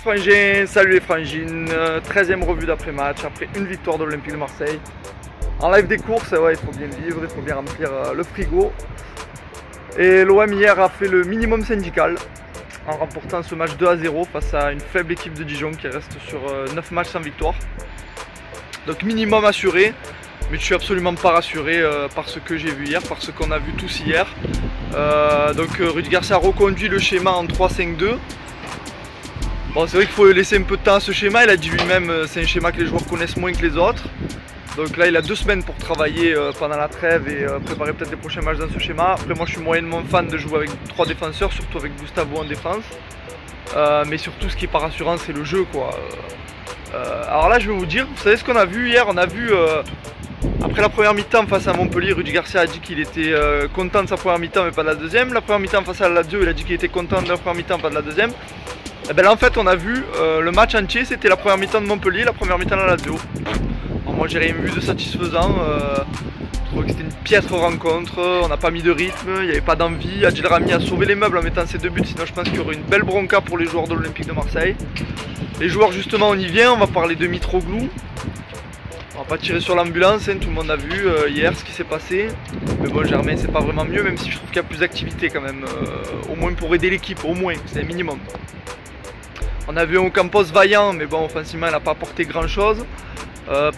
frangins, salut les frangines, 13e revue d'après-match, après une victoire de l'Olympique de Marseille. En live des courses, ouais, il faut bien vivre, il faut bien remplir le frigo. Et l'OM hier a fait le minimum syndical en remportant ce match 2-0 face à une faible équipe de Dijon qui reste sur 9 matchs sans victoire. Donc minimum assuré, mais je suis absolument pas rassuré par ce que j'ai vu hier, par ce qu'on a vu tous hier. Donc Rudy Garcia a reconduit le schéma en 3-5-2. Bon, c'est vrai qu'il faut laisser un peu de temps à ce schéma, il a dit lui-même c'est un schéma que les joueurs connaissent moins que les autres. Donc là il a 2 semaines pour travailler pendant la trêve et préparer peut-être les prochains matchs dans ce schéma. Après moi je suis moyennement fan de jouer avec 3 défenseurs, surtout avec Gustavo en défense. Mais surtout ce qui est pas rassurant c'est le jeu quoi. Alors là je vais vous dire, vous savez ce qu'on a vu hier, on a vu après la première mi-temps face à Montpellier, Rudy Garcia a dit qu'il était content de sa première mi-temps mais pas de la deuxième. La première mi-temps face à la Lazio, il a dit qu'il était content de la première mi-temps, pas de la deuxième. Et bien là en fait on a vu le match entier, c'était la première mi-temps de Montpellier, la première mi-temps de la Lazio. Alors moi j'ai rien vu de satisfaisant, je trouvais que c'était une piètre rencontre, on n'a pas mis de rythme, il n'y avait pas d'envie. Adil Rami a sauvé les meubles en mettant ses 2 buts, sinon je pense qu'il y aurait une belle bronca pour les joueurs de l'Olympique de Marseille. Les joueurs justement on y vient, on va parler de Mitroglou. On va pas tirer sur l'ambulance, hein, tout le monde a vu hier ce qui s'est passé. Mais bon Germain c'est pas vraiment mieux, même si je trouve qu'il y a plus d'activité quand même, au moins pour aider l'équipe, au moins, c'est un minimum. On a vu un Ocampos vaillant, mais bon, offensivement, il n'a pas apporté grand-chose.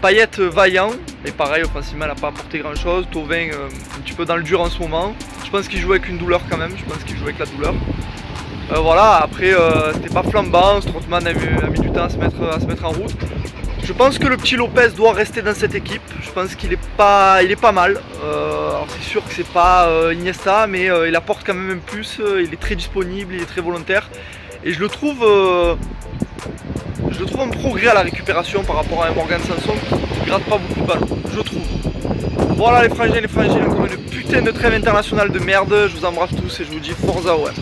Payet vaillant, et pareil, offensivement, il n'a pas apporté grand-chose. Thauvin, un petit peu dans le dur en ce moment. Je pense qu'il joue avec une douleur quand même, je pense qu'il joue avec la douleur. Voilà, après, c'était pas flambant, Strootman a mis du temps à se mettre en route. Je pense que le petit Lopez doit rester dans cette équipe. Je pense qu'il est pas mal. Alors c'est sûr que c'est pas Iniesta, mais il apporte quand même un plus. Il est très disponible, il est très volontaire. Et je le trouve en progrès à la récupération par rapport à un Morgan Sanson qui gratte pas beaucoup de ballons, je trouve. Voilà les frangins, encore une putain de trêve internationale de merde. Je vous embrasse tous et je vous dis Forza OM.